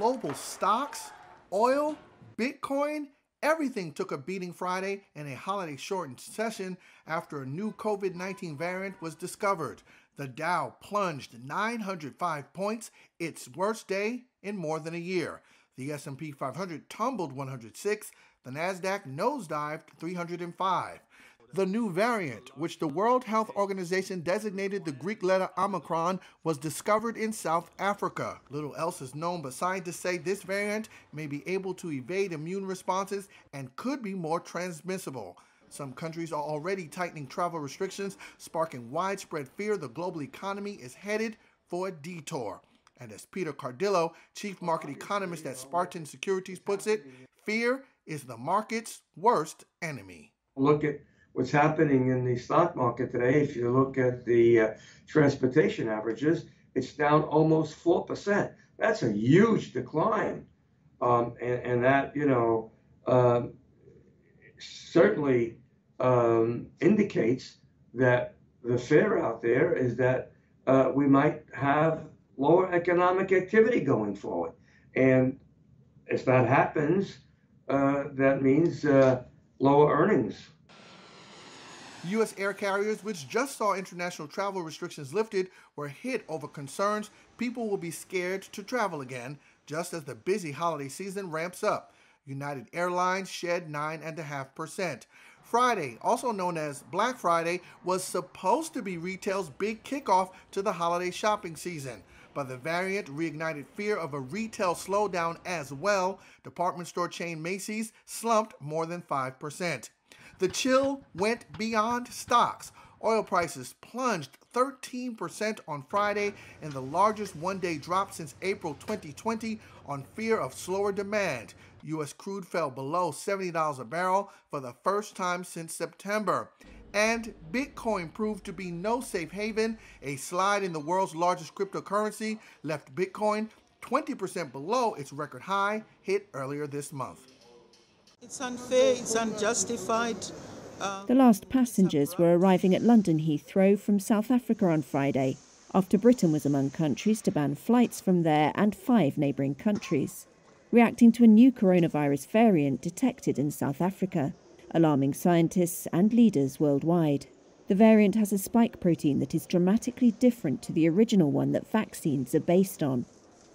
global stocks, oil, Bitcoin, everything took a beating Friday in a holiday-shortened session after a new COVID-19 variant was discovered. The Dow plunged 905 points, its worst day in more than a year. The S&P 500 tumbled 106, the Nasdaq nosedived 305. The new variant, which the World Health Organization designated the Greek letter Omicron, was discovered in South Africa. Little else is known, but scientists say this variant may be able to evade immune responses and could be more transmissible. Some countries are already tightening travel restrictions, sparking widespread fear the global economy is headed for a detour. And as Peter Cardillo, chief market economist at Spartan Securities, puts it, fear is the market's worst enemy. Look at what's happening in the stock market today. If you look at the transportation averages, it's down almost 4%. That's a huge decline. And that, certainly indicates that the fear out there is that we might have lower economic activity going forward. And if that happens, that means lower earnings. U.S. air carriers, which just saw international travel restrictions lifted, were hit over concerns people will be scared to travel again, just as the busy holiday season ramps up. United Airlines shed 9.5%. Friday, also known as Black Friday, was supposed to be retail's big kickoff to the holiday shopping season, but the variant reignited fear of a retail slowdown as well. Department store chain Macy's slumped more than 5%. The chill went beyond stocks. Oil prices plunged 13% on Friday in the largest one-day drop since April 2020 on fear of slower demand. U.S. crude fell below $70 a barrel for the first time since September. And Bitcoin proved to be no safe haven. A slide in the world's largest cryptocurrency left Bitcoin 20% below its record high hit earlier this month. It's unfair, it's unjustified. The last passengers were arriving at London Heathrow from South Africa on Friday, after Britain was among countries to ban flights from there and 5 neighbouring countries, reacting to a new coronavirus variant detected in South Africa, alarming scientists and leaders worldwide. The variant has a spike protein that is dramatically different to the original one that vaccines are based on.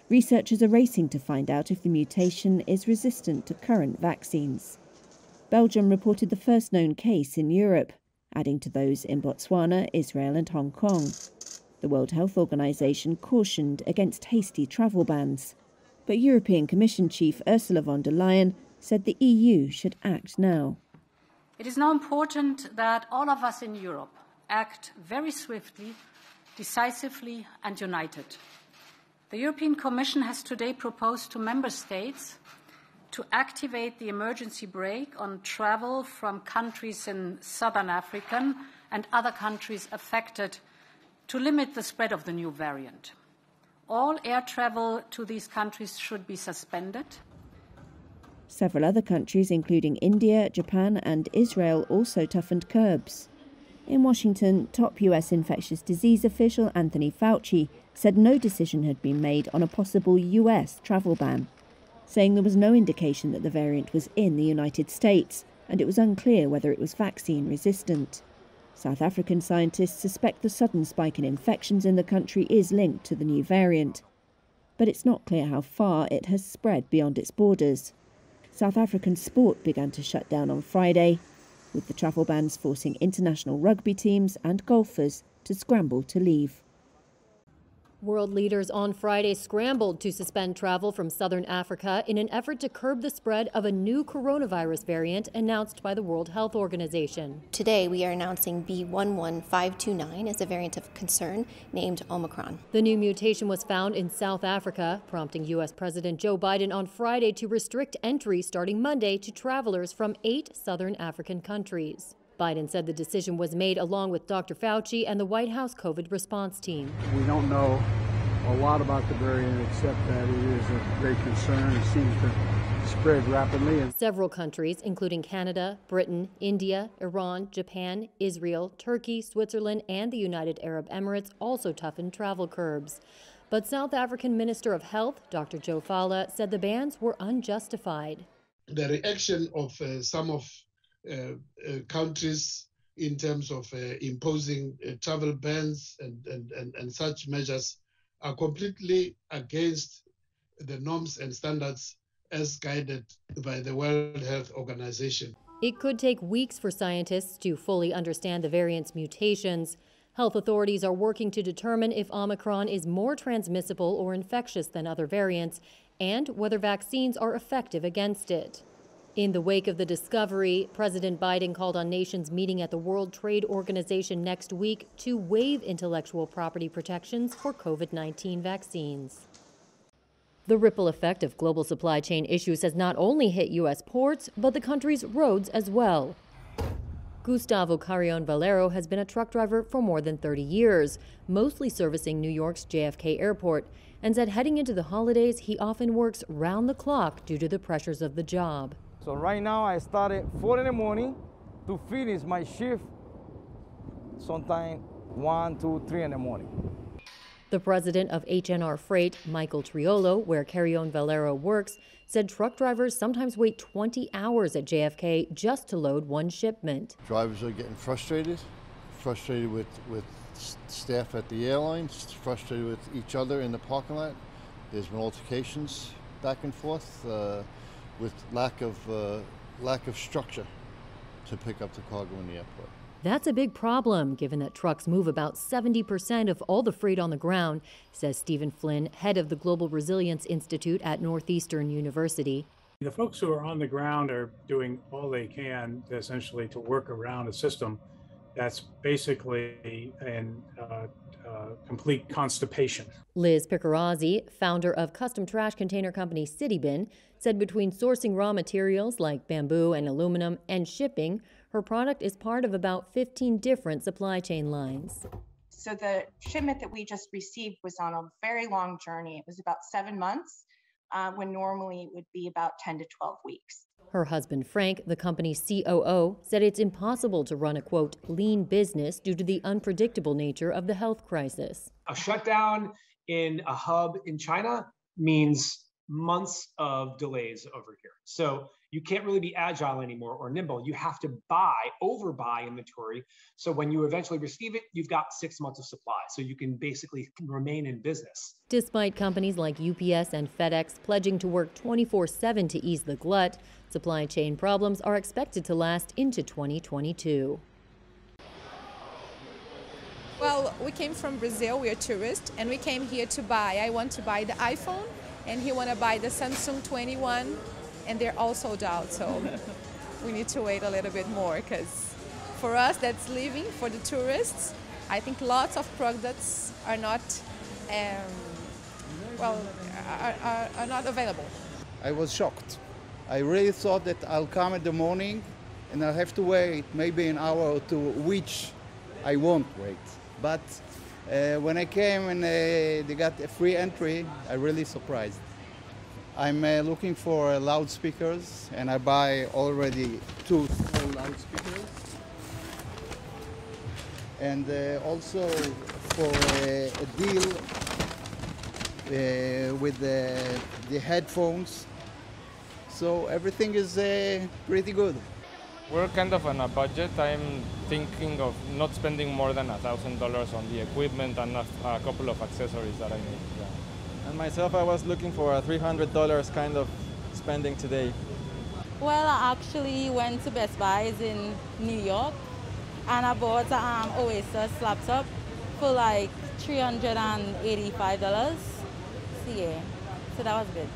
Researchers are racing to find out if the mutation is resistant to current vaccines. Belgium reported the first known case in Europe, adding to those in Botswana, Israel and Hong Kong. The World Health Organization cautioned against hasty travel bans. But European Commission Chief Ursula von der Leyen said the EU should act now. It is now important that all of us in Europe act very swiftly, decisively and united. The European Commission has today proposed to Member States to activate the emergency brake on travel from countries in southern Africa and other countries affected to limit the spread of the new variant. All air travel to these countries should be suspended. Several other countries, including India, Japan and Israel, also toughened curbs. In Washington, top U.S. infectious disease official Anthony Fauci said no decision had been made on a possible U.S. travel ban, saying there was no indication that the variant was in the United States and it was unclear whether it was vaccine resistant. South African scientists suspect the sudden spike in infections in the country is linked to the new variant, but it's not clear how far it has spread beyond its borders. South African sport began to shut down on Friday, with the travel bans forcing international rugby teams and golfers to scramble to leave. World leaders on Friday scrambled to suspend travel from southern Africa in an effort to curb the spread of a new coronavirus variant announced by the World Health Organization. Today, we are announcing B11529 as a variant of concern named Omicron. The new mutation was found in South Africa, prompting U.S. President Joe Biden on Friday to restrict entry starting Monday to travelers from 8 southern African countries. Biden said the decision was made along with Dr. Fauci and the White House COVID response team. We don't know a lot about the variant except that it is a great concern. It seems to spread rapidly. Several countries, including Canada, Britain, India, Iran, Japan, Israel, Turkey, Switzerland, and the United Arab Emirates, also toughened travel curbs. But South African Minister of Health, Dr. Joe Fala, said the bans were unjustified. The reaction of some of countries in terms of imposing travel bans and such measures are completely against the norms and standards as guided by the World Health Organization. It could take weeks for scientists to fully understand the variant's mutations. Health authorities are working to determine if Omicron is more transmissible or infectious than other variants and whether vaccines are effective against it. In the wake of the discovery, President Biden called on nations meeting at the World Trade Organization next week to waive intellectual property protections for COVID-19 vaccines. The ripple effect of global supply chain issues has not only hit U.S. ports, but the country's roads as well. Gustavo Carrion Valero has been a truck driver for more than 30 years, mostly servicing New York's JFK airport, and said heading into the holidays, he often works round the clock due to the pressures of the job. So right now I started 4 in the morning to finish my shift sometime 1, 2, 3 in the morning. The president of H&R Freight, Michael Triolo, where Carrion Valero works, said truck drivers sometimes wait 20 hours at JFK just to load one shipment. Drivers are getting frustrated with staff at the airlines, frustrated with each other in the parking lot. There's been altercations back and forth with lack of structure to pick up the cargo in the airport. That's a big problem, given that trucks move about 70% of all the freight on the ground, says Stephen Flynn, head of the Global Resilience Institute at Northeastern University. The folks who are on the ground are doing all they can essentially to work around a system that's basically in complete constipation. Liz Picarazzi, founder of custom trash container company Citybin, said between sourcing raw materials like bamboo and aluminum and shipping, her product is part of about 15 different supply chain lines. So the shipment that we just received was on a very long journey. It was about 7 months, when normally it would be about 10 to 12 weeks. Her husband, Frank, the company's COO, said it's impossible to run a, quote, lean business due to the unpredictable nature of the health crisis. A shutdown in a hub in China means months of delays over here. So you can't really be agile anymore or nimble. You have to overbuy inventory. So when you eventually receive it, you've got 6 months of supply. So you can basically remain in business. Despite companies like UPS and FedEx pledging to work 24/7 to ease the glut, supply chain problems are expected to last into 2022. Well, we came from Brazil, we are tourists, and we came here to buy. I want to buy the iPhone, and he want to buy the Samsung 21, and they're all sold out, so we need to wait a little bit more, because for us that's living, for the tourists, I think lots of products are not, are not available. I was shocked. I really thought that I'll come in the morning and I'll have to wait maybe an hour or two, which I won't wait. But when I came and they got a free entry, I'm really surprised. I'm looking for loudspeakers, and I buy already 2 small loudspeakers. And also for a deal with the headphones. So everything is pretty good. We're kind of on a budget. I'm thinking of not spending more than $1,000 on the equipment and a couple of accessories that I need. Yeah. And myself, I was looking for a $300 kind of spending today. Well, I actually went to Best Buy's in New York, and I bought an Oasis laptop for like $385. So yeah, so that was good.